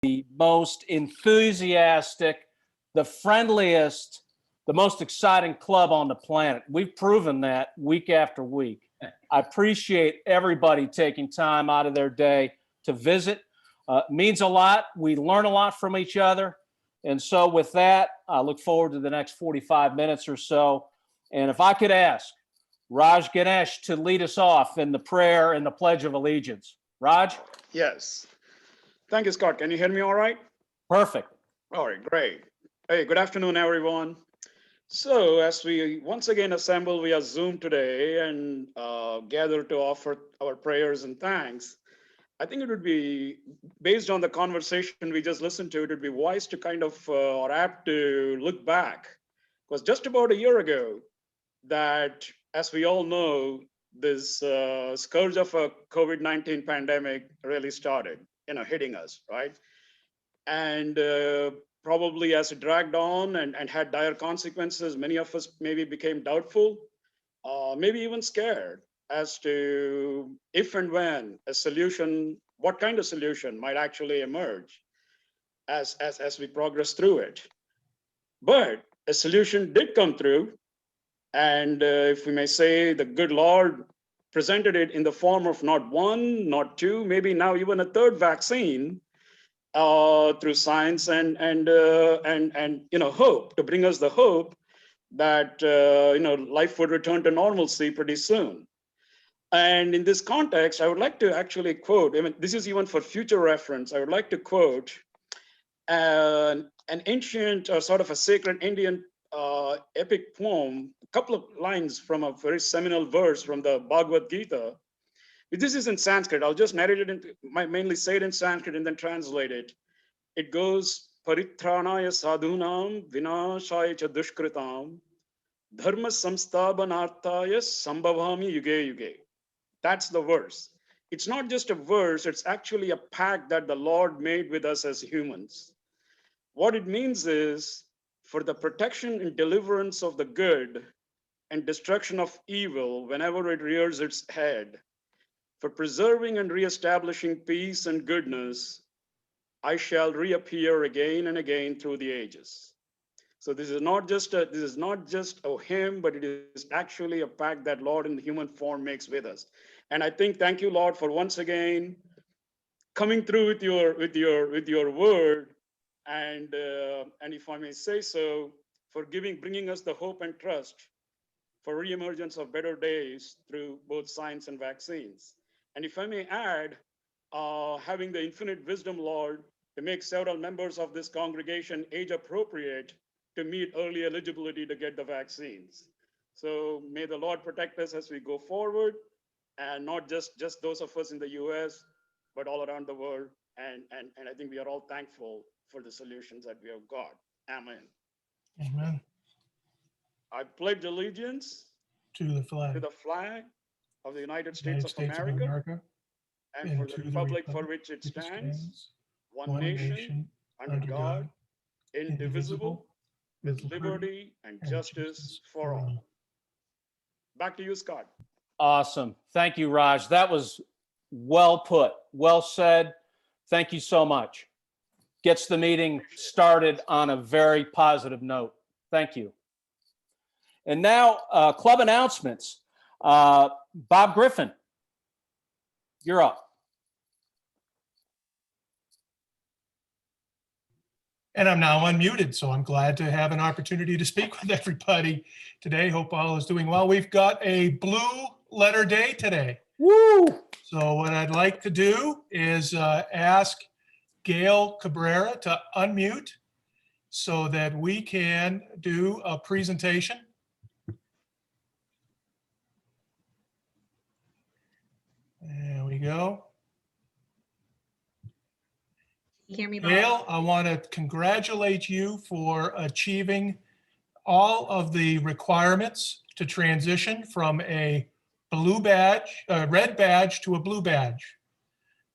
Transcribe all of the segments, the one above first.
the most enthusiastic, the friendliest, the most exciting club on the planet. We've proven that week after week. I appreciate everybody taking time out of their day to visit. Means a lot. We learn a lot from each other. And so with that, I look forward to the next 45 minutes or so. And if I could ask Raj Ganesh to lead us off in the prayer and the Pledge of Allegiance. Raj? Yes. Thank you, Scott. Can you hear me all right? Perfect. All right, great. Hey, good afternoon, everyone. So as we once again assemble via Zoom today and gather to offer our prayers and thanks, I think it would be, based on the conversation we just listened to, it would be wise to kind of, or apt to look back. Because just about a year ago, that, as we all know, this scourge of a COVID-19 pandemic really started, hitting us, right? And probably as it dragged on and had dire consequences, many of us maybe became doubtful, maybe even scared as to if and when a solution, what kind of solution might actually emerge as we progress through it. But a solution did come through. And if we may say, the good Lord presented it in the form of not one, not two, maybe now even a third vaccine, through science and hope, to bring us the hope that life would return to normalcy pretty soon. And in this context, I would like to actually quote, this is even for future reference, I would like to quote an ancient or sort of a sacred Indian epic poem, a couple of lines from a very seminal verse from the Bhagavad Gita. This is in Sanskrit. I'll just narrate it, mainly say it in Sanskrit and then translate it. It goes, Paritranaya sadhunam vinashaya cha dushkritam dharma samsthabanarthaya sambhavami yuge yuge. That's the verse. It's not just a verse, it's actually a pact that the Lord made with us as humans. What it means is, for the protection and deliverance of the good and destruction of evil whenever it rears its head, for preserving and reestablishing peace and goodness, I shall reappear again and again through the ages. So this is not just a hymn, but it is actually a pact that Lord in the human form makes with us. And I think, thank you, Lord, for once again coming through with your word, and if I may say so, for bringing us the hope and trust for reemergence of better days through both science and vaccines. And if I may add, having the infinite wisdom, Lord, to make several members of this congregation age appropriate to meet early eligibility to get the vaccines. So may the Lord protect us as we go forward, and not just those of us in the US, but all around the world. And I think we are all thankful for the solutions that we have got. Amen. Amen. I pledge allegiance To the flag of the United States of America, and for the republic for which it stands, one nation, under God, indivisible, with liberty and justice for all. Back to you, Scott. Awesome. Thank you, Raj. That was well put, well said. Thank you so much. Gets the meeting started on a very positive note. Thank you. And now, club announcements. Bob Griffin, you're up. And I'm now unmuted, so I'm glad to have an opportunity to speak with everybody today. Hope all is doing well. We've got a blue letter day today. Woo! So what I'd like to do is ask Gail Cabrera to unmute so that we can do a presentation. There we go. You hear me, Bob? Gail, I want to congratulate you for achieving all of the requirements to transition from a red badge to a blue badge.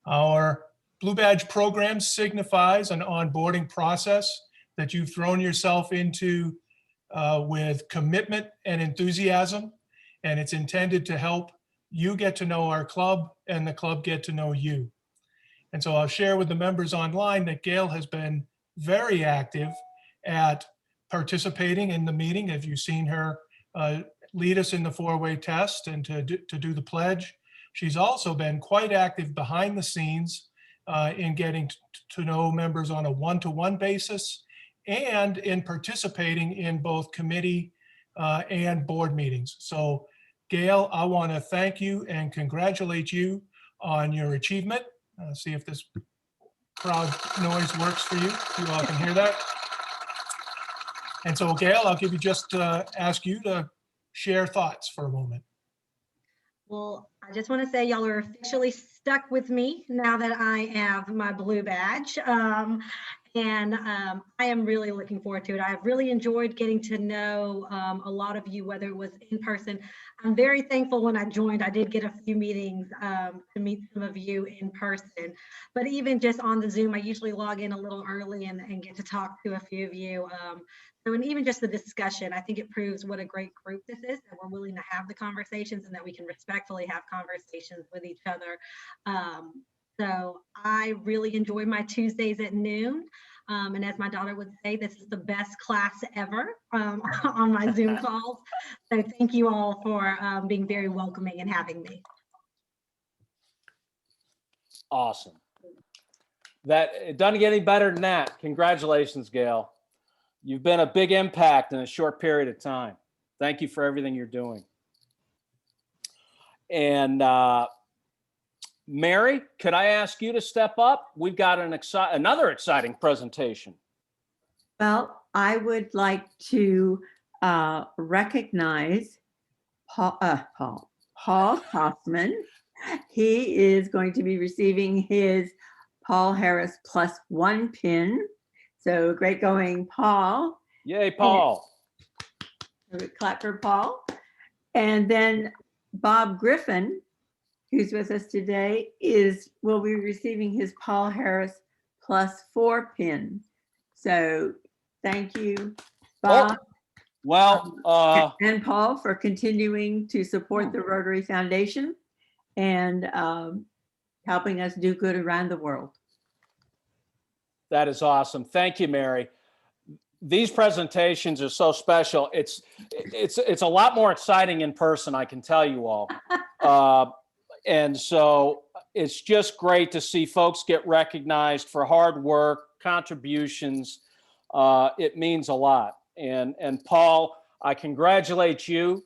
Our blue badge program signifies an onboarding process that you've thrown yourself into with commitment and enthusiasm, and it's intended to help you get to know our club and the club get to know you. And so I'll share with the members online that Gail has been very active at participating in the meeting. Have you seen her lead us in the four-way test and to do the pledge? She's also been quite active behind the scenes in getting to know members on a one-to-one basis and in participating in both committee and board meetings. So Gail, I want to thank you and congratulate you on your achievement. See if this crowd noise works for you. You all can hear that. And so Gail, I'll give you just ask you to share thoughts for a moment. Well, I just want to say y'all are officially stuck with me now that I have my blue badge. I am really looking forward to it. I've really enjoyed getting to know a lot of you, whether it was in person. I'm very thankful when I joined, I did get a few meetings to meet some of you in person. But even just on the Zoom, I usually log in a little early and get to talk to a few of you. And even just the discussion, I think it proves what a great group this is, that we're willing to have the conversations and that we can respectfully have conversations with each other. So I really enjoy my Tuesdays at noon. And as my daughter would say, this is the best class ever on my Zoom calls. So thank you all for being very welcoming and having me. Awesome. It doesn't get any better than that. Congratulations, Gail. You've been a big impact in a short period of time. Thank you for everything you're doing. And Mary, could I ask you to step up? We've got another exciting presentation. Well, I would like to recognize Paul Hoffman. He is going to be receiving his Paul Harris +1 pin. So great going, Paul. Yay, Paul. And clap for Paul. And then Bob Griffin, who's with us today, will be receiving his Paul Harris +4 pin. So thank you, Bob. Well, and Paul for continuing to support the Rotary Foundation and helping us do good around the world. that is awesome. Thank you, Mary. These presentations are so special. It's a lot more exciting in person, I can tell you all. And so it's just great to see folks get recognized for hard work, contributions. It means a lot. And Paul, I congratulate you.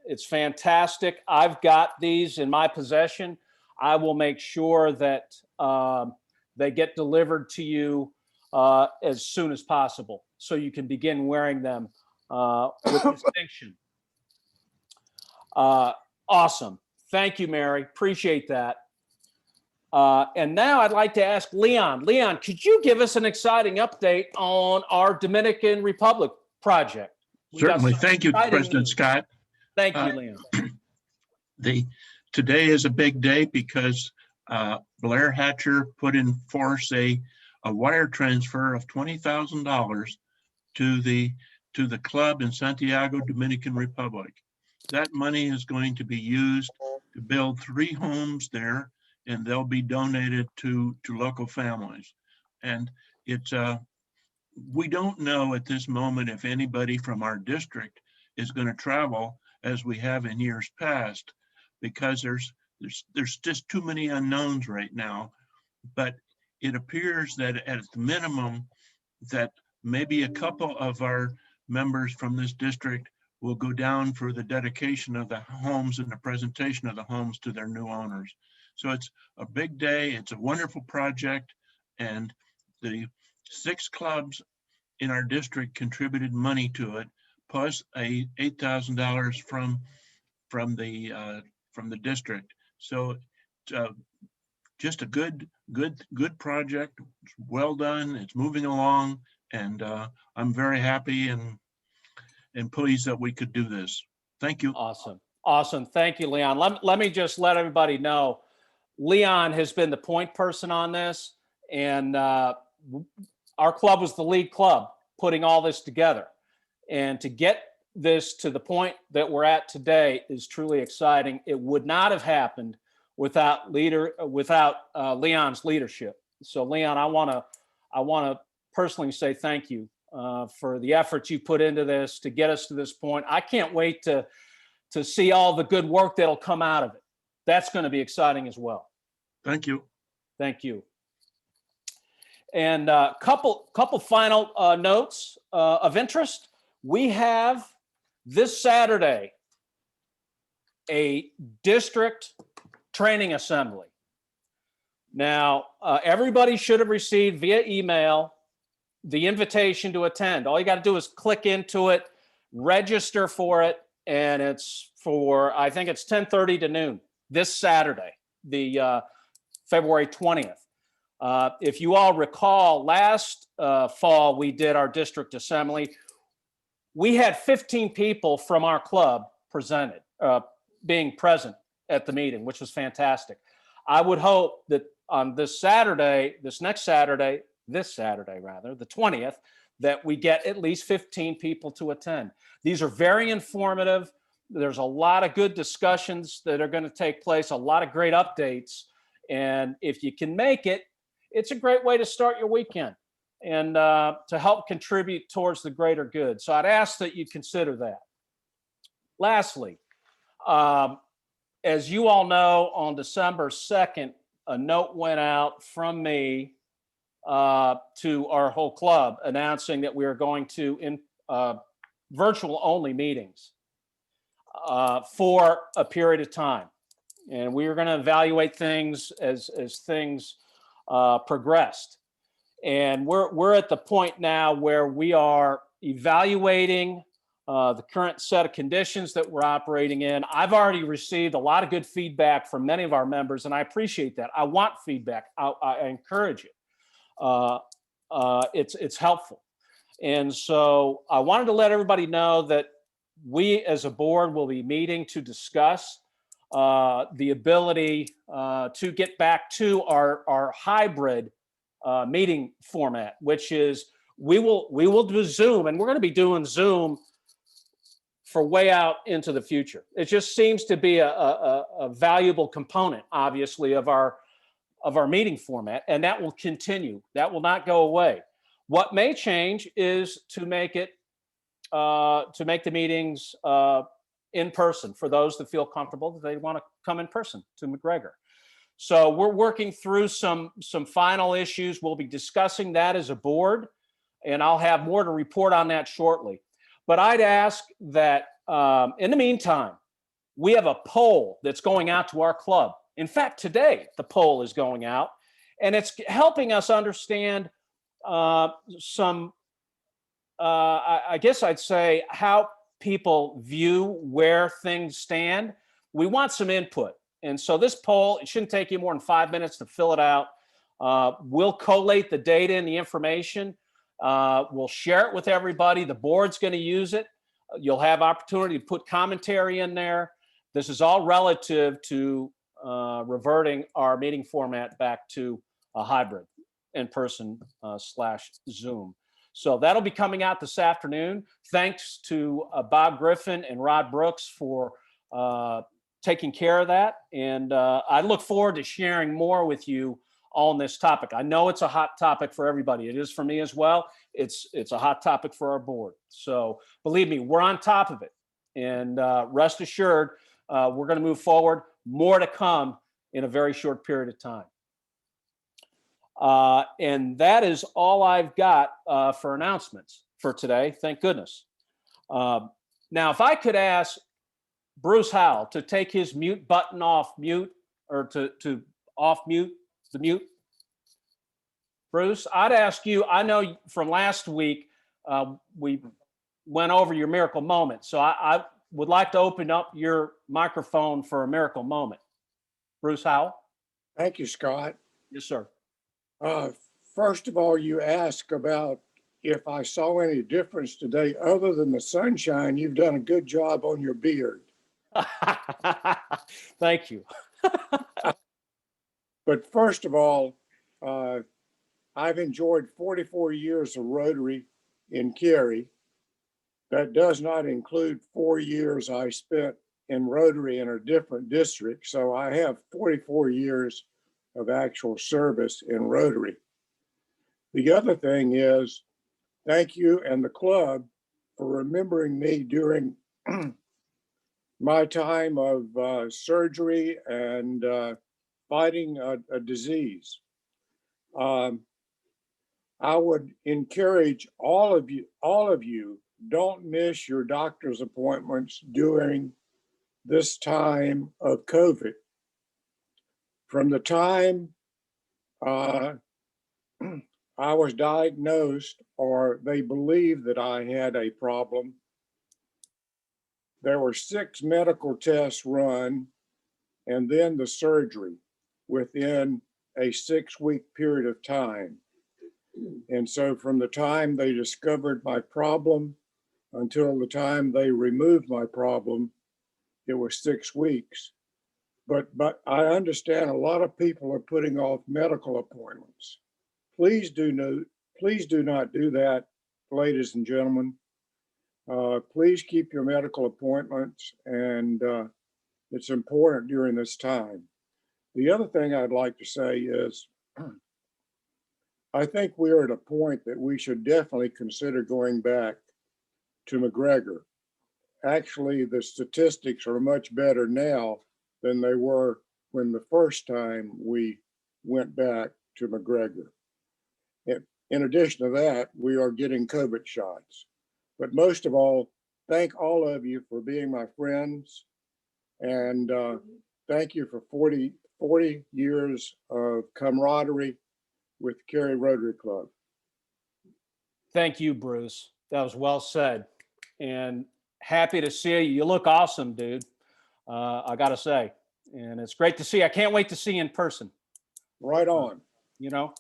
It's fantastic. I've got these in my possession. I will make sure that they get delivered to you as soon as possible, so you can begin wearing them with distinction. Awesome. Thank you, Mary. Appreciate that. And now I'd like to ask Leon. Leon, could you give us an exciting update on our Dominican Republic project? Certainly. Thank you, President Scott. Thank you, Leon. Today is a big day because Blair Hatcher put in force a wire transfer of $20,000 to the club in Santiago, Dominican Republic. That money is going to be used to build 3 homes there, and they'll be donated to local families. And it's we don't know at this moment if anybody from our district is going to travel as we have in years past, because there's just too many unknowns right now. But it appears that at the minimum that maybe a couple of our members from this district will go down for the dedication of the homes and the presentation of the homes to their new owners. So it's a big day. It's a wonderful project. And the 6 clubs in our district contributed money to it, plus $8,000 from the district. So just a good project. It's well done. It's moving along, and I'm very happy and pleased that we could do this. Thank you. Awesome. Thank you, Leon. Let me just let everybody know, Leon has been the point person on this, and our club was the lead club putting all this together. And to get this to the point that we're at today is truly exciting. It would not have happened without Leon's leadership. So Leon, I want to personally say thank you for the efforts you put into this to get us to this point. I can't wait to see all the good work that'll come out of it. That's going to be exciting as well. Thank you. Thank you. And a couple final notes of interest. We have this Saturday a district training assembly. Now, everybody should have received via email the invitation to attend. All you got to do is click into it, register for it, and it's for, I think it's 10:30 to noon this Saturday, the February 20th. If you all recall, last fall we did our district assembly. We had 15 people from our club being present at the meeting, which was fantastic. I would hope that on this Saturday, the 20th, that we get at least 15 people to attend. These are very informative. There's a lot of good discussions that are going to take place, a lot of great updates. And if you can make it, it's a great way to start your weekend and to help contribute towards the greater good. So I'd ask that you consider that. Lastly, as you all know, on December 2nd, a note went out from me to our whole club announcing that we are going to in virtual only meetings for a period of time. And we are going to evaluate things as things progressed. And we're at the point now where we are evaluating the current set of conditions that we're operating in. I've already received a lot of good feedback from many of our members, and I appreciate that. I want feedback. I encourage it. It's helpful. And so I wanted to let everybody know that we as a board will be meeting to discuss the ability to get back to our hybrid meeting format, which is we will do Zoom, and we're going to be doing Zoom for way out into the future. It just seems to be a valuable component, obviously, of our meeting format, and that will continue. That will not go away. What may change is to make the meetings in person for those that feel comfortable that they want to come in person to McGregor. So we're working through some final issues. We'll be discussing that as a board, and I'll have more to report on that shortly. But I'd ask that in the meantime, we have a poll that's going out to our club. In fact, today the poll is going out, and it's helping us understand I guess I'd say how people view where things stand. We want some input. And so this poll, it shouldn't take you more than 5 minutes to fill it out. We'll collate the data and the information. We'll share it with everybody. The board's going to use it. You'll have opportunity to put commentary in there. This is all relative to reverting our meeting format back to a hybrid in-person / Zoom. So that'll be coming out this afternoon. Thanks to Bob Griffin and Rod Brooks for taking care of that. And I look forward to sharing more with you on this topic. I know it's a hot topic for everybody. It is for me as well. It's a hot topic for our board. So believe me, we're on top of it. And rest assured, we're going to move forward. More to come in a very short period of time. And that is all I've got for announcements for today. Thank goodness. Now, if I could ask Bruce Howell to take his mute button off mute, or to off mute the mute. Bruce, I'd ask you, I know from last week, we went over your miracle moment. So I would like to open up your microphone for a miracle moment. Bruce Howell. Thank you, Scott. Yes, sir. First of all, you asked about if I saw any difference today other than the sunshine. You've done a good job on your beard. Thank you. But first of all, I've enjoyed 44 years of Rotary in Cary. That does not include 4 years I spent in Rotary in a different district. So I have 44 years of actual service in Rotary. The other thing is, thank you and the club for remembering me during my time of surgery and fighting a disease. I would encourage all of you, don't miss your doctor's appointments during this time of COVID. From the time I was diagnosed, or they believed that I had a problem, there were 6 medical tests run and then the surgery within a 6-week period of time. And so from the time they discovered my problem until the time they removed my problem, it was 6 weeks. But I understand a lot of people are putting off medical appointments. Please do not do that, ladies and gentlemen. Please keep your medical appointments, and it's important during this time. The other thing I'd like to say is, I think we're at a point that we should definitely consider going back to McGregor. Actually, the statistics are much better now than they were when the first time we went back to McGregor. In addition to that, we are getting COVID shots. But most of all, thank all of you for being my friends. And thank you for 40 years of camaraderie with Cary Rotary Club. Thank you, Bruce. That was well said. And happy to see you. You look awesome, dude. I got to say. And it's great to see you. I can't wait to see you in person. Right on. You know,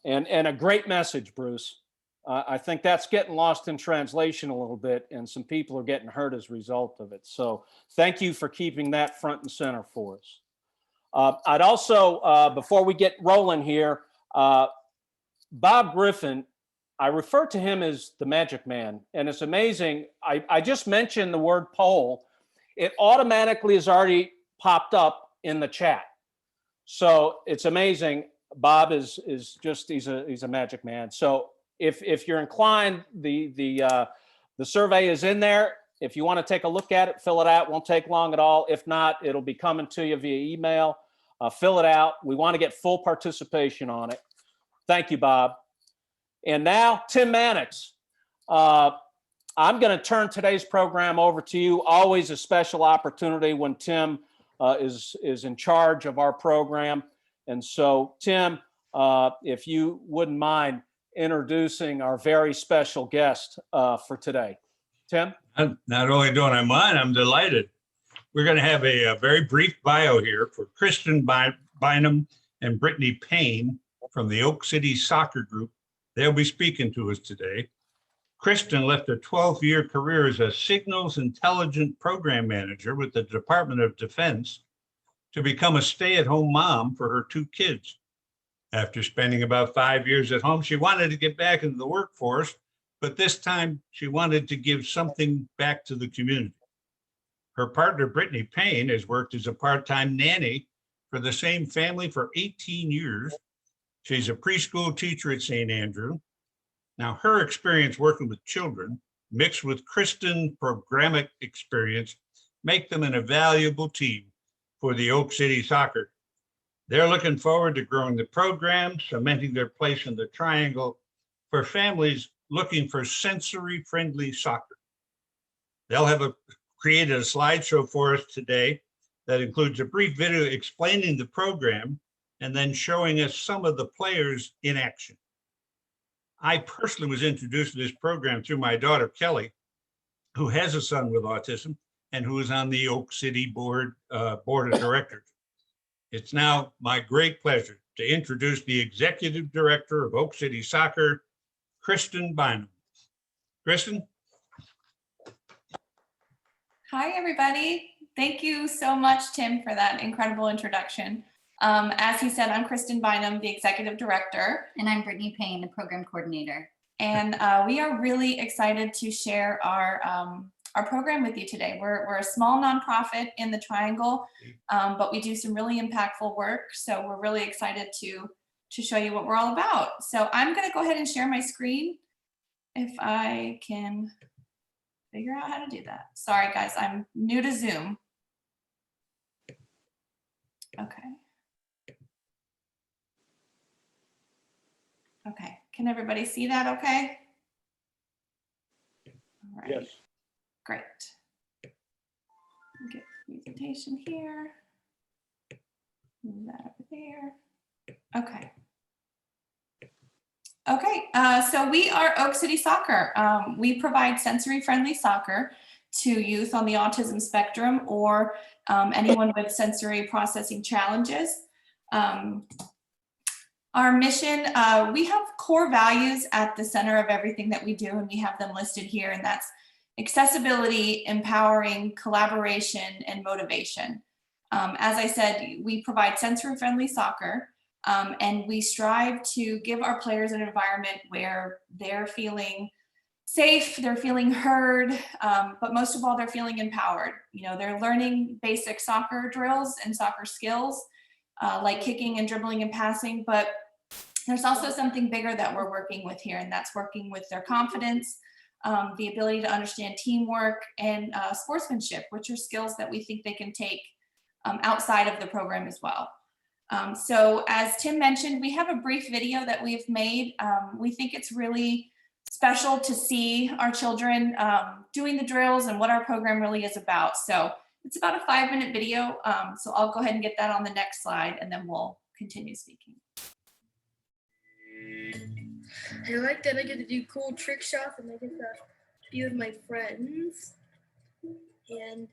and a great message, Bruce. I think that's getting lost in translation a little bit, and some people are getting hurt as a result of it. So thank you for keeping that front and center for us. I'd also, before we get rolling here, Bob Griffin, I refer to him as the magic man, and it's amazing. I just mentioned the word poll. It automatically has already popped up in the chat. So it's amazing. Bob is just, he's a magic man. So if you're inclined, the survey is in there. If you want to take a look at it, fill it out. It won't take long at all. If not, it'll be coming to you via email. Fill it out. We want to get full participation on it. Thank you, Bob. And now, Tim Mannix. I'm going to turn today's program over to you. Always a special opportunity when Tim is in charge of our program. And so, Tim, if you wouldn't mind introducing our very special guest for today. Tim? Not only don't I mind, I'm delighted. We're going to have a very brief bio here for Kristin Bynum and Brittanay Paine from the Oak City Soccer Group. They'll be speaking to us today. Kristin left a 12-year career as a Signals Intelligence Program Manager with the Department of Defense to become a stay-at-home mom for her 2 kids. After spending about 5 years at home, she wanted to get back into the workforce, but this time she wanted to give something back to the community. Her partner, Brittanay Paine, has worked as a part-time nanny for the same family for 18 years. She's a preschool teacher at St. Andrew. Now, her experience working with children, mixed with Kristin's programmatic experience, make them an invaluable team for the Oak City Soccer. They're looking forward to growing the program, cementing their place in the triangle for families looking for sensory-friendly soccer. They'll have created a slideshow for us today that includes a brief video explaining the program and then showing us some of the players in action. I personally was introduced to this program through my daughter, Kelly, who has a son with autism and who is on the Oak City board of directors. It's now my great pleasure to introduce the Executive Director of Oak City Soccer, Kristin Bynum. Kristin? Hi, everybody. Thank you so much, Tim, for that incredible introduction. As he said, I'm Kristin Bynum, the Executive Director. And I'm Brittanay Paine, the Program Coordinator. And we are really excited to share our our program with you today. We're a small nonprofit in the Triangle, but we do some really impactful work. So we're really excited to show you what we're all about. So I'm going to go ahead and share my screen if I can figure out how to do that. Sorry, guys, I'm new to Zoom. Okay. Okay, can everybody see that okay? All right. Yes. Great. Get presentation here. Move that over there. Okay. Okay, so we are Oak City Soccer. We provide sensory-friendly soccer to youth on the autism spectrum or anyone with sensory processing challenges. Our mission, we have core values at the center of everything that we do, and we have them listed here, and that's accessibility, empowering, collaboration, and motivation. As I said, we provide sensory-friendly soccer, and we strive to give our players an environment where they're feeling safe, they're feeling heard, but most of all, they're feeling empowered. You know, they're learning basic soccer drills and soccer skills, like kicking and dribbling and passing, but there's also something bigger that we're working with here, and that's working with their confidence, the ability to understand teamwork and sportsmanship, which are skills that we think they can take outside of the program as well. So as Tim mentioned, we have a brief video that we've made. We think it's really special to see our children doing the drills and what our program really is about. So it's about a 5-minute video. So I'll go ahead and get that on the next slide, and then we'll continue speaking. I like that I get to do cool trick shots and I get to be with my friends and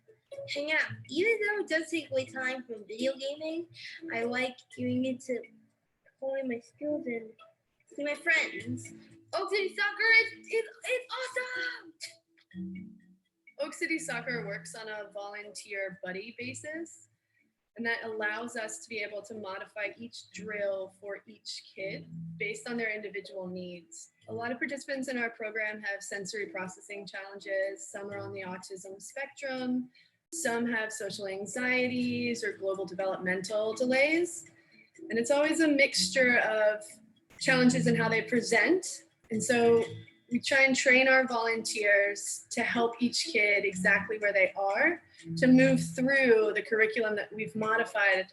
hang out. Even though it does take away time from video gaming, I like doing it to hone my skills and see my friends. Oak City Soccer is awesome! Oak City Soccer works on a volunteer buddy basis, and that allows us to be able to modify each drill for each kid based on their individual needs. A lot of participants in our program have sensory processing challenges. Some are on the autism spectrum. Some have social anxieties or global developmental delays. And it's always a mixture of challenges in how they present. And so we try and train our volunteers to help each kid exactly where they are, to move through the curriculum that we've modified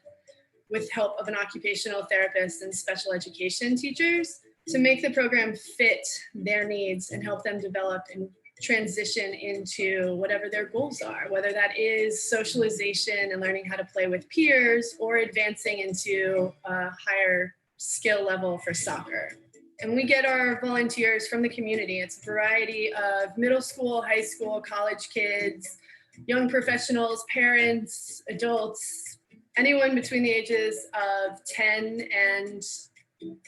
with help of an occupational therapist and special education teachers to make the program fit their needs and help them develop and transition into whatever their goals are, whether that is socialization and learning how to play with peers or advancing into a higher skill level for soccer. And we get our volunteers from the community. It's a variety of middle school, high school, college kids, young professionals, parents, adults, anyone between the ages of 10 and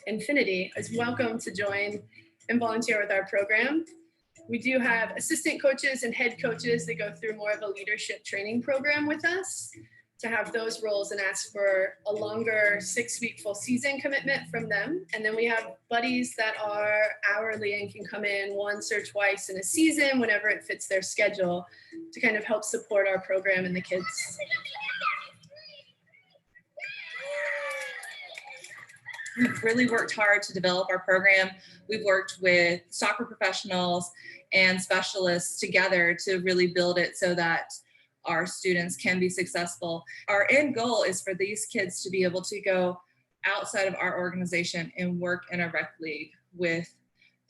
infinity is welcome to join and volunteer with our program. We do have assistant coaches and head coaches that go through more of a leadership training program with us to have those roles and ask for a longer 6-week full season commitment from them. And then we have buddies that are hourly and can come in once or twice in a season whenever it fits their schedule to kind of help support our program and the kids. We've really worked hard to develop our program. We've worked with soccer professionals and specialists together to really build it so that our students can be successful. Our end goal is for these kids to be able to go outside of our organization and work in a rec league with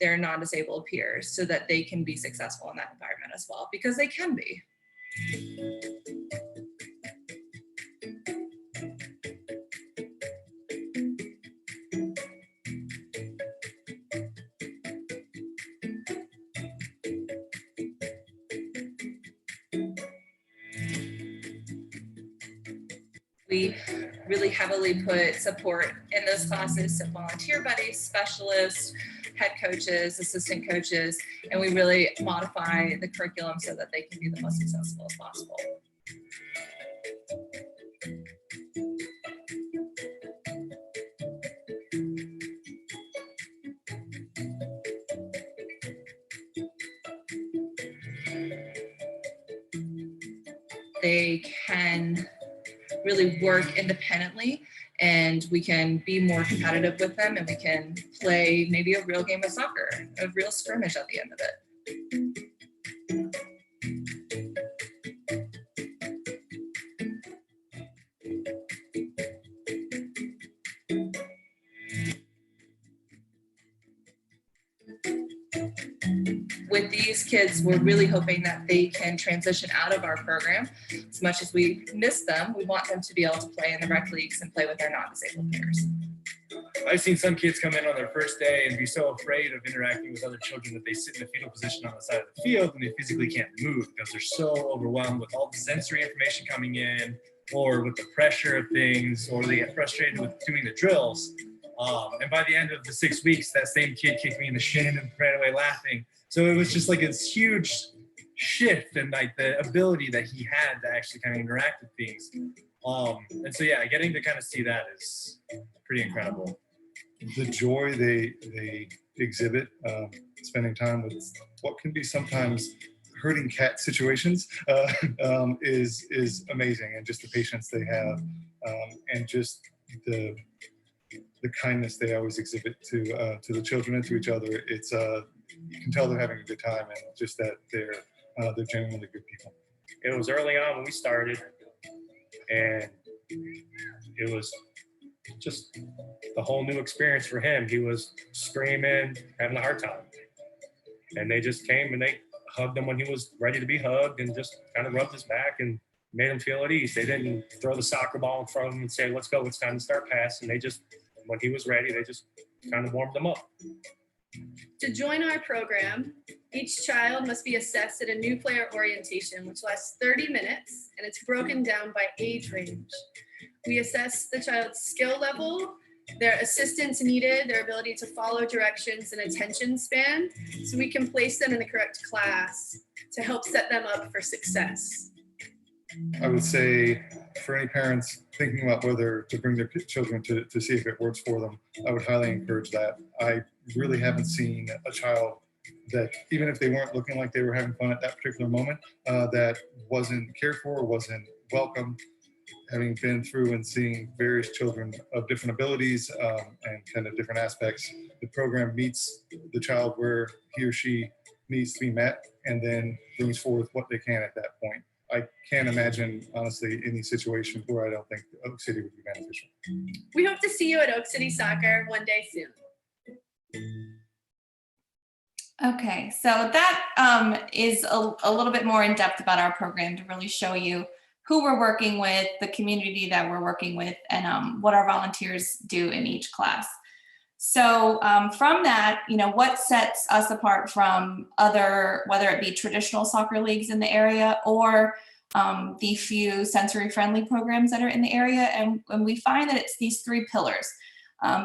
their non-disabled peers so that they can be successful in that environment as well, because they can be. We really heavily put support in those classes, so volunteer buddies, specialists, head coaches, assistant coaches, and we really modify the curriculum so that they can be the most successful as possible. they can really work independently, and we can be more competitive with them, and we can play maybe a real game of soccer, a real scrimmage at the end of it. With these kids, we're really hoping that they can transition out of our program. As much as we miss them, we want them to be able to play in the rec leagues and play with their non-disabled peers. I've seen some kids come in on their first day and be so afraid of interacting with other children that they sit in a fetal position on the side of the field and they physically can't move because they're so overwhelmed with all the sensory information coming in, or with the pressure of things, or they get frustrated with doing the drills. And by the end of the 6 weeks, that same kid kicked me in the shin and ran away laughing. So it was just like this huge shift in like the ability that he had to actually kind of interact with things. And so yeah, getting to kind of see that is pretty incredible. The joy they exhibit, spending time with what can be sometimes herding cat situations, is amazing, and just the patience they have, and just the kindness they always exhibit to the children and to each other. It's you can tell they're having a good time, and just that they're genuinely good people. It was early on when we started, and it was just the whole new experience for him. He was screaming, having a hard time, and they just came and they hugged him when he was ready to be hugged, and just kind of rubbed his back and made him feel at ease. They didn't throw the soccer ball in front of him and say, let's go, it's time to start passing. They just, when he was ready, they just kind of warmed him up. To join our program, each child must be assessed at a new player orientation, which lasts 30 minutes, and it's broken down by age range. We assess the child's skill level, their assistance needed, their ability to follow directions, and attention span, so we can place them in the correct class to help set them up for success. I would say for any parents thinking about whether to bring their children to see if it works for them, I would highly encourage that. I really haven't seen a child that, even if they weren't looking like they were having fun at that particular moment, that wasn't cared for, wasn't welcome. Having been through and seeing various children of different abilities and kind of different aspects, the program meets the child where he or she needs to be met, and then brings forth what they can at that point. I can't imagine, honestly, any situation where I don't think Oak City would be beneficial. We hope to see you at Oak City Soccer one day soon. Okay, so that is a little bit more in depth about our program to really show you who we're working with, the community that we're working with, and what our volunteers do in each class. So from that, you know, what sets us apart from other, whether it be traditional soccer leagues in the area or the few sensory friendly programs that are in the area. And we find that it's these three pillars.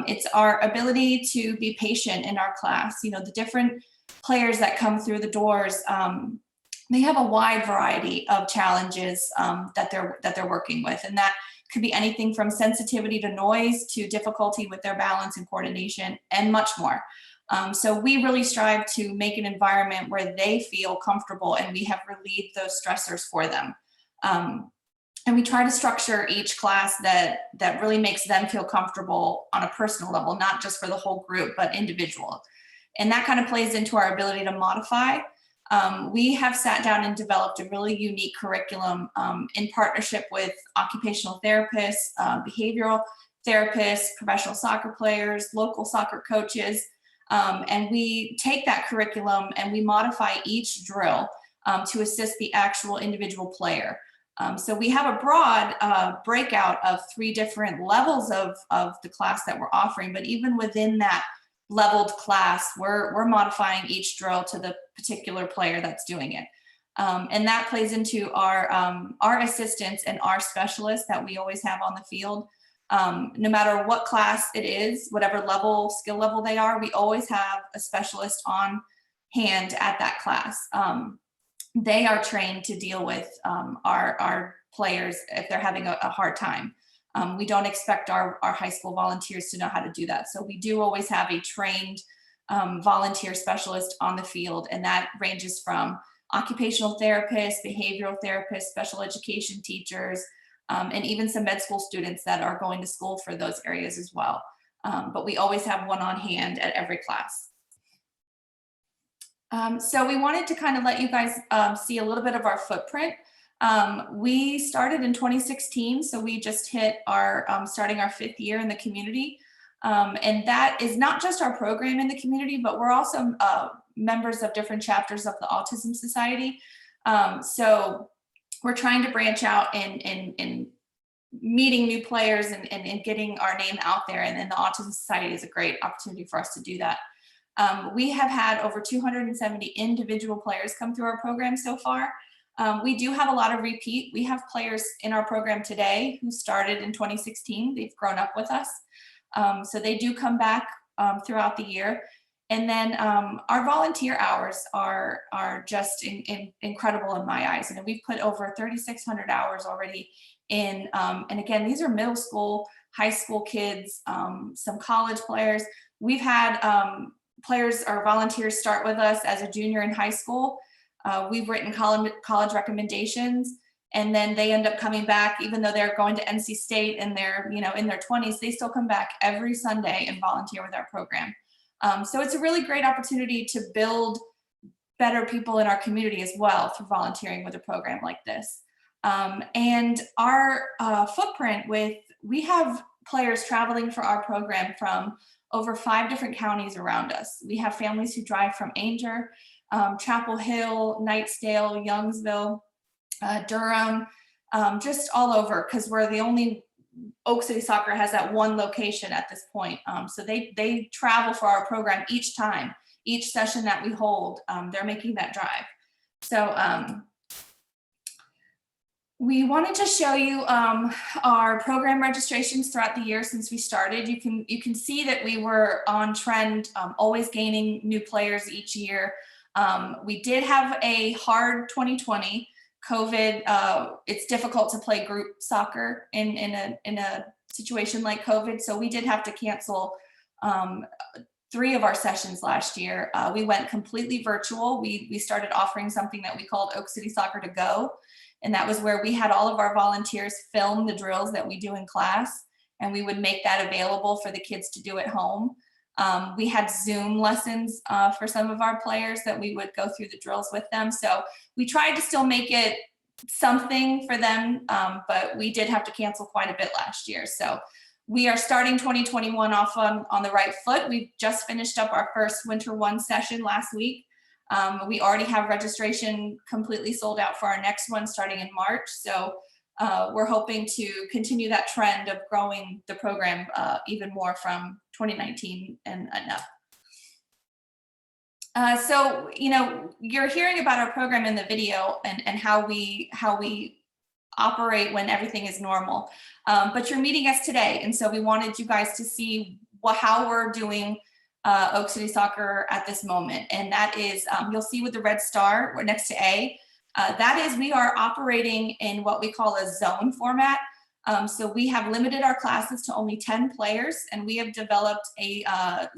It's our ability to be patient in our class. You know, the different players that come through the doors, they have a wide variety of challenges that they're working with, and that could be anything from sensitivity to noise to difficulty with their balance and coordination, and much more. So we really strive to make an environment where they feel comfortable, and we have relieved those stressors for them. And we try to structure each class that really makes them feel comfortable on a personal level, not just for the whole group, but individual. And that kind of plays into our ability to modify. We have sat down and developed a really unique curriculum in partnership with occupational therapists, behavioral therapists, professional soccer players, local soccer coaches. And we take that curriculum and we modify each drill to assist the actual individual player. So we have a broad breakout of 3 different levels of the class that we're offering, but even within that leveled class, we're modifying each drill to the particular player that's doing it. And that plays into our assistants and our specialists that we always have on the field. No matter what class it is, whatever skill level they are, we always have a specialist on hand at that class. They are trained to deal with our players if they're having a hard time. We don't expect our high school volunteers to know how to do that. So we do always have a trained volunteer specialist on the field, and that ranges from occupational therapists, behavioral therapists, special education teachers, and even some med school students that are going to school for those areas as well. But we always have one on hand at every class. So we wanted to kind of let you guys see a little bit of our footprint. We started in 2016, so we just hit our starting our 5th year in the community. And that is not just our program in the community, but we're also members of different chapters of the Autism Society. So we're trying to branch out and meeting new players and getting our name out there. And then the Autism Society is a great opportunity for us to do that. We have had over 270 individual players come through our program so far. We do have a lot of repeat. We have players in our program today who started in 2016. They've grown up with us. So they do come back throughout the year. And then our volunteer hours are just incredible in my eyes. And we've put over 3,600 hours already in. And again, these are middle school, high school kids, some college players. We've had players or volunteers start with us as a junior in high school. We've written college recommendations, and then they end up coming back, even though they're going to NC State and they're, you know, in their 20s, they still come back every Sunday and volunteer with our program. So it's a really great opportunity to build better people in our community as well through volunteering with a program like this. And our footprint we have players traveling for our program from over 5 different counties around us. We have families who drive from Ainger, Chapel Hill, Knightsdale, Youngsville, Durham, just all over, because we're the only Oak City Soccer has that one location at this point. So they travel for our program each time, each session that we hold, they're making that drive. So we wanted to show you our program registrations throughout the year since we started. You can see that we were on trend, always gaining new players each year. We did have a hard 2020. COVID, it's difficult to play group soccer in a situation like COVID. So we did have to cancel 3 of our sessions last year. We went completely virtual. We started offering something that we called Oak City Soccer to Go. And that was where we had all of our volunteers film the drills that we do in class, and we would make that available for the kids to do at home. We had Zoom lessons for some of our players that we would go through the drills with them. So we tried to still make it something for them, but we did have to cancel quite a bit last year. So we are starting 2021 off on the right foot. We've just finished up our first Winter 1 session last week. We already have registration completely sold out for our next one starting in March. So we're hoping to continue that trend of growing the program even more from 2019 and up. So, you know, you're hearing about our program in the video and how we operate when everything is normal. But you're meeting us today. And so we wanted you guys to see how we're doing Oak City Soccer at this moment. And that is, you'll see with the red star next to A, that is, we are operating in what we call a zone format. So we have limited our classes to only 10 players, and we have developed a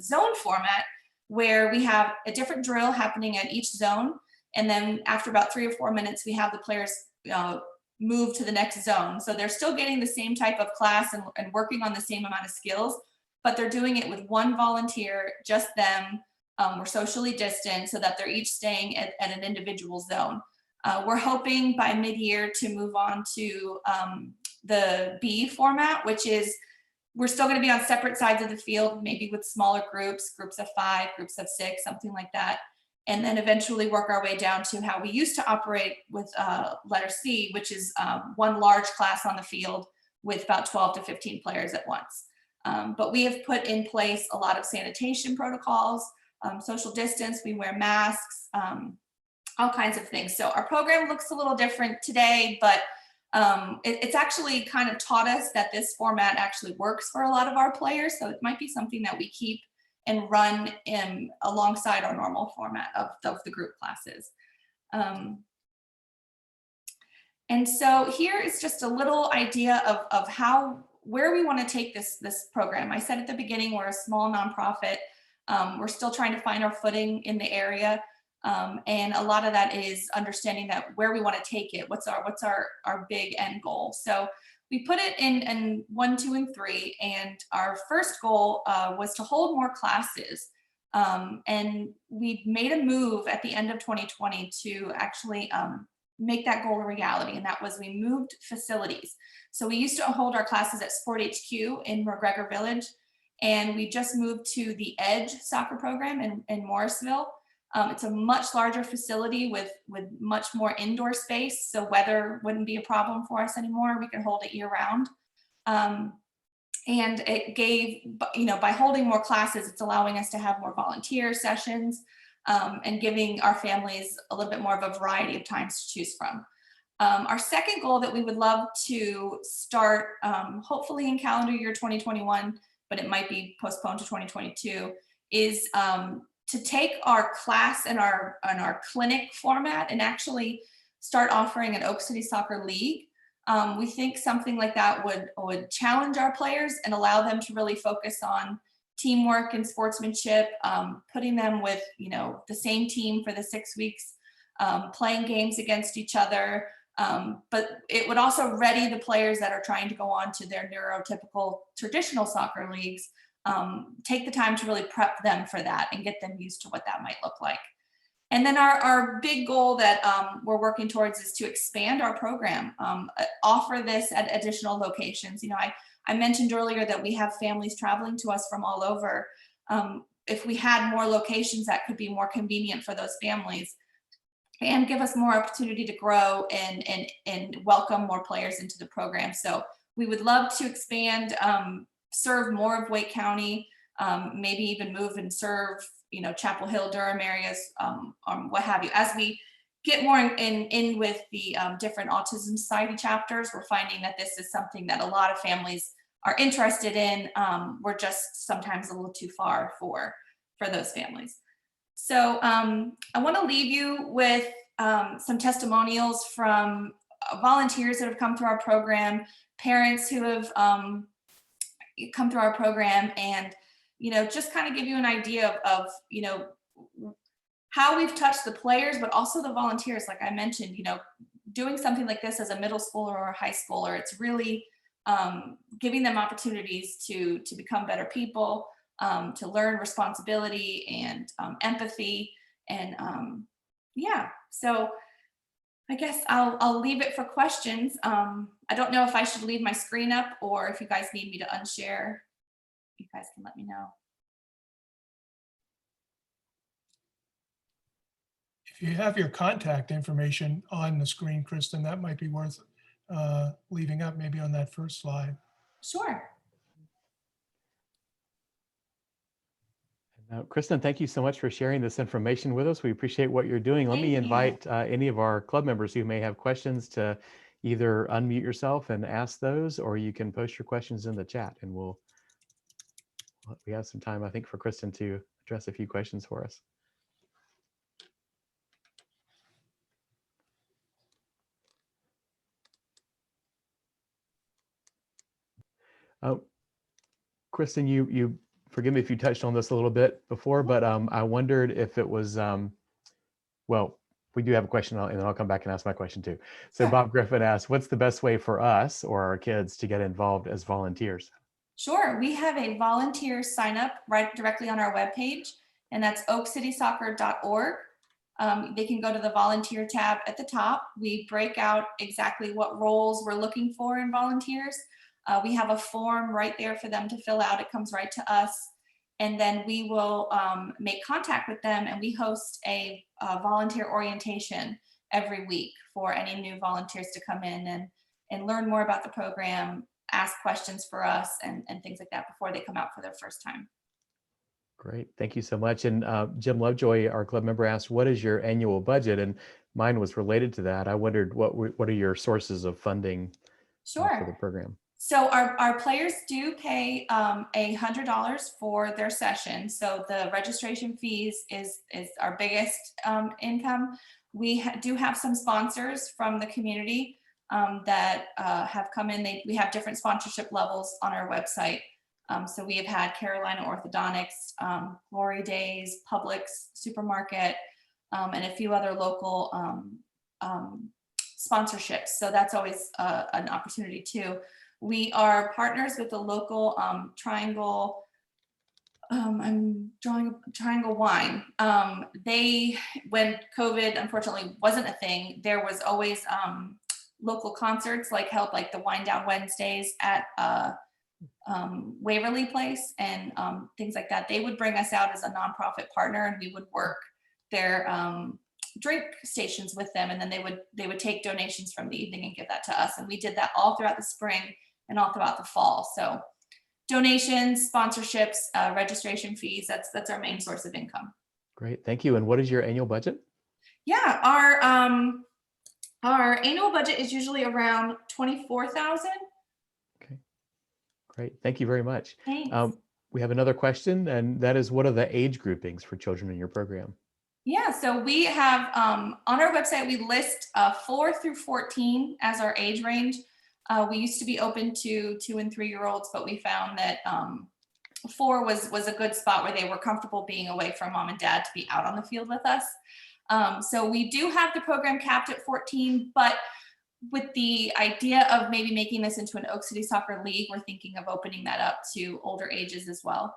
zone format where we have a different drill happening at each zone. And then after about 3 or 4 minutes, we have the players move to the next zone. So they're still getting the same type of class and working on the same amount of skills, but they're doing it with one volunteer, just them. We're socially distant so that they're each staying at an individual zone. We're hoping by mid-year to move on to the B format, which is we're still going to be on separate sides of the field, maybe with smaller groups of 5, groups of 6, something like that. And then eventually work our way down to how we used to operate with letter C, which is one large class on the field with about 12 to 15 players at once. But we have put in place a lot of sanitation protocols, social distance, we wear masks, all kinds of things. So our program looks a little different today, but it's actually kind of taught us that this format actually works for a lot of our players. So it might be something that we keep and run in alongside our normal format of the group classes. And so here is just a little idea of where we want to take this program. I said at the beginning, we're a small nonprofit. We're still trying to find our footing in the area. And a lot of that is understanding that where we want to take it, what's our big end goal. So we put it in 1, 2, and 3. And our first goal was to hold more classes. And we made a move at the end of 2020 to actually make that goal a reality. And that was we moved facilities. So we used to hold our classes at Sport HQ in McGregor Village. And we just moved to the Edge soccer program in Morrisville. It's a much larger facility with much more indoor space. So weather wouldn't be a problem for us anymore. We can hold it year round. And it gave, by holding more classes, it's allowing us to have more volunteer sessions and giving our families a little bit more of a variety of times to choose from. Our second goal that we would love to start, hopefully in calendar year 2021, but it might be postponed to 2022, is to take our class and our clinic format and actually start offering an Oak City Soccer League. We think something like that would challenge our players and allow them to really focus on teamwork and sportsmanship, putting them with the same team for the 6 weeks, playing games against each other. But it would also ready the players that are trying to go on to their neurotypical traditional soccer leagues, take the time to really prep them for that and get them used to what that might look like. And then our big goal that we're working towards is to expand our program, offer this at additional locations. I mentioned earlier that we have families traveling to us from all over. If we had more locations, that could be more convenient for those families and give us more opportunity to grow and welcome more players into the program. So we would love to expand, serve more of Wake County, maybe even move and serve, Chapel Hill, Durham areas, what have you. As we get more in with the different Autism Society chapters, we're finding that this is something that a lot of families are interested in. We're just sometimes a little too far for those families. So I want to leave you with some testimonials from volunteers that have come through our program, parents who have come through our program, and just kind of give you an idea of how we've touched the players, but also the volunteers. Like I mentioned, doing something like this as a middle schooler or a high schooler, it's really giving them opportunities to become better people, to learn responsibility and empathy. And so I guess I'll leave it for questions. I don't know if I should leave my screen up or if you guys need me to unshare, you guys can let me know. If you have your contact information on the screen, Kristin, that might be worth leaving up maybe on that first slide. Sure. Now, Kristin, thank you so much for sharing this information with us. We appreciate what you're doing. Let me invite any of our club members who may have questions to either unmute yourself and ask those, or you can post your questions in the chat, and we have some time, I think, for Kristin to address a few questions for us. Kristin, you forgive me if you touched on this a little bit before, but I wondered if it was, well, we do have a question, and then I'll come back and ask my question too. So Bob Griffin asked, what's the best way for us or our kids to get involved as volunteers? Sure, we have a volunteer sign up right directly on our webpage, and that's oakcitysoccer.org. They can go to the volunteer tab at the top. We break out exactly what roles we're looking for in volunteers. We have a form right there for them to fill out. It comes right to us. And then we will make contact with them, and we host a volunteer orientation every week for any new volunteers to come in and learn more about the program, ask questions for us and things like that before they come out for their first time. Great, thank you so much. And Jim Lovejoy, our club member, asked, what is your annual budget? And mine was related to that. I wondered what are your sources of funding for the program? So our players do pay $100 for their session. So the registration fees is our biggest income. We do have some sponsors from the community that have come in. We have different sponsorship levels on our website. So we have had Carolina Orthodontics, Glory Days, Publix Supermarket, and a few other local sponsorships. So that's always an opportunity too. We are partners with the local Triangle. I'm drawing Triangle Wine. They, when COVID unfortunately wasn't a thing, there was always local concerts held like the Wine Down Wednesdays at Waverly Place and things like that. They would bring us out as a nonprofit partner, and we would work their drink stations with them, and then they would take donations from the evening and give that to us. And we did that all throughout the spring and all throughout the fall. So donations, sponsorships, registration fees, that's our main source of income. Great, thank you. And what is your annual budget? Yeah, our annual budget is usually around $24,000. Okay, great, thank you very much. Thanks. We have another question, and that is, what are the age groupings for children in your program? Yeah, so we have on our website, we list 4 through 14 as our age range. We used to be open to 2 and 3 year olds, but we found that 4 was a good spot where they were comfortable being away from mom and dad to be out on the field with us. So we do have the program capped at 14, but with the idea of maybe making this into an Oak City Soccer League, we're thinking of opening that up to older ages as well.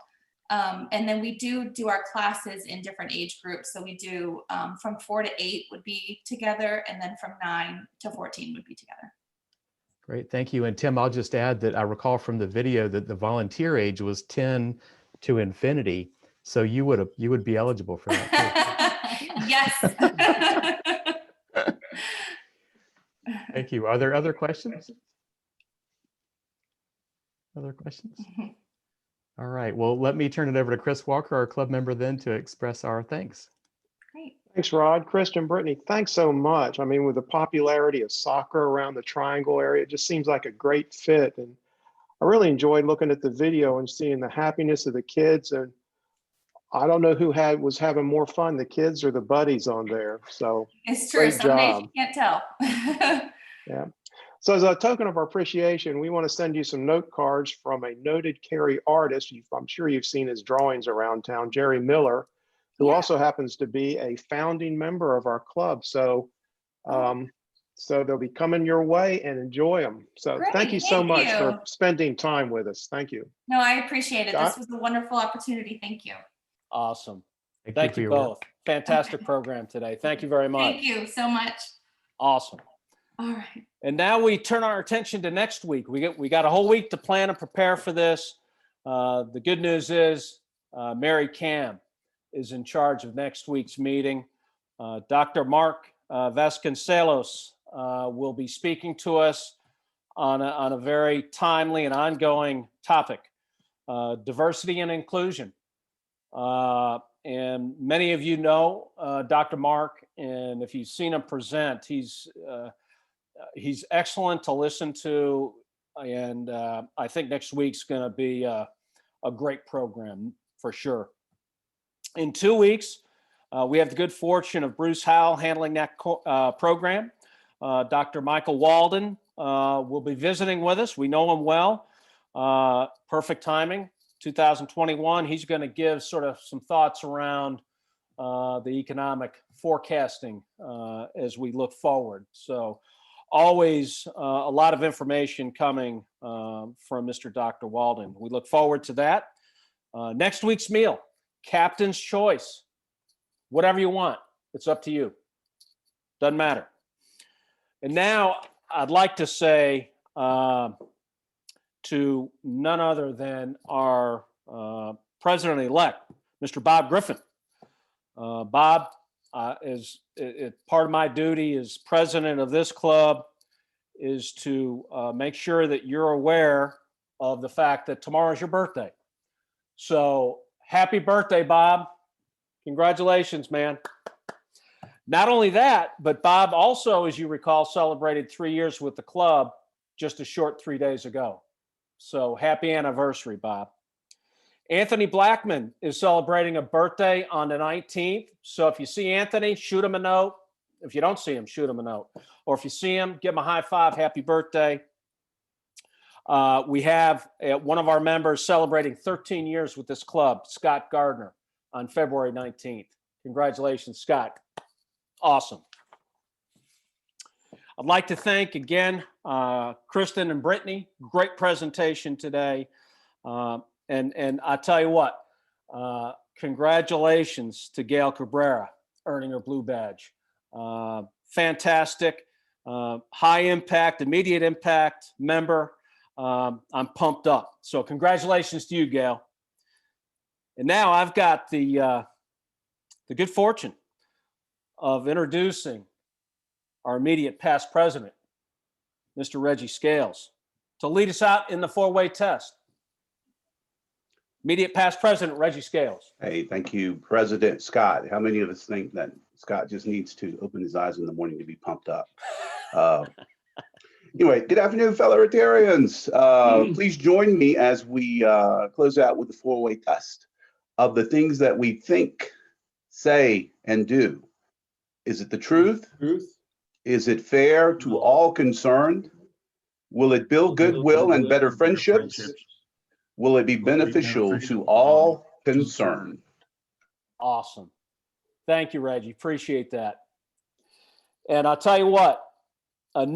And then we do our classes in different age groups. So we do from 4 to 8 would be together, and then from 9 to 14 would be together. Great, thank you. And Tim, I'll just add that I recall from the video that the volunteer age was 10 to infinity. So you would be eligible for that. Yes. Thank you. Are there other questions? Other questions? All right, well, let me turn it over to Chris Walker, our club member, then, to express our thanks. Great. Thanks, Rod. Kristin, Brittany, thanks so much. I mean, with the popularity of soccer around the Triangle area, it just seems like a great fit. And I really enjoyed looking at the video and seeing the happiness of the kids. And I don't know who was having more fun, the kids or the buddies on there. So It's true. great Some days job. you can't tell. Yeah. So as a token of our appreciation, we want to send you some note cards from a noted Cary artist. I'm sure you've seen his drawings around town, Jerry Miller, who also happens to be a founding member of our club. So so they'll be coming your way, and enjoy them. So Great, thank you so thank much you. for spending time with us. Thank you. No, I appreciate it. Scott? This was a wonderful opportunity. Thank you. Awesome. Thank Thank you you for your both. Fantastic program today. Thank you very much. Thank you so much. Awesome. All right. And now we turn our attention to next week. We got a whole week to plan and prepare for this. The good news is Mary Cam is in charge of next week's meeting. Dr. Mark Vasconcelos will be speaking to us on a very timely and ongoing topic, diversity and inclusion. And many of you know Dr. Mark, and if you've seen him present, he's excellent to listen to, and I think next week's going to be a great program for sure. In 2 weeks, we have the good fortune of Bruce Howell handling that program. Dr. Michael Walden will be visiting with us. We know him well. Perfect timing, 2021. He's going to give sort of some thoughts around the economic forecasting as we look forward. So always a lot of information coming from Mr. Dr. Walden. We look forward to that. Next week's meal, captain's choice. Whatever you want, it's up to you. Doesn't matter. And now I'd like to say to none other than our president-elect, Mr. Bob Griffin. Bob, is part of my duty as president of this club is to make sure that you're aware of the fact that tomorrow's your birthday. So happy birthday, Bob. Congratulations, man. Not only that, but Bob also, as you recall, celebrated 3 years with the club just a short 3 days ago. So happy anniversary, Bob. Anthony Blackman is celebrating a birthday on the 19th. So if you see Anthony, shoot him a note. If you don't see him, shoot him a note. Or if you see him, give him a high five, happy birthday. We have one of our members celebrating 13 years with this club, Scott Gardner, on February 19th. Congratulations, Scott. Awesome. I'd like to thank again, Kristin and Brittanay. Great presentation today. And I tell you what, congratulations to Gail Cabrera earning her blue badge. Fantastic, high impact, immediate impact member. I'm pumped up. So congratulations to you, Gail. And now I've got the good fortune of introducing our immediate past president, Mr. Reggie Scales, to lead us out in the four-way test. Immediate past president, Reggie Scales. Hey, thank you, President Scott. How many of us think that Scott just needs to open his eyes in the morning to be pumped up? Anyway, good afternoon, fellow Rotarians. Please join me as we close out with the four-way test of the things that we think, say, and do. Is it the truth? Is it fair to all concerned? Will it build goodwill and better friendships? Will it be beneficial to all concerned? Awesome. Thank you, Reggie. Appreciate that. And I'll tell you what, another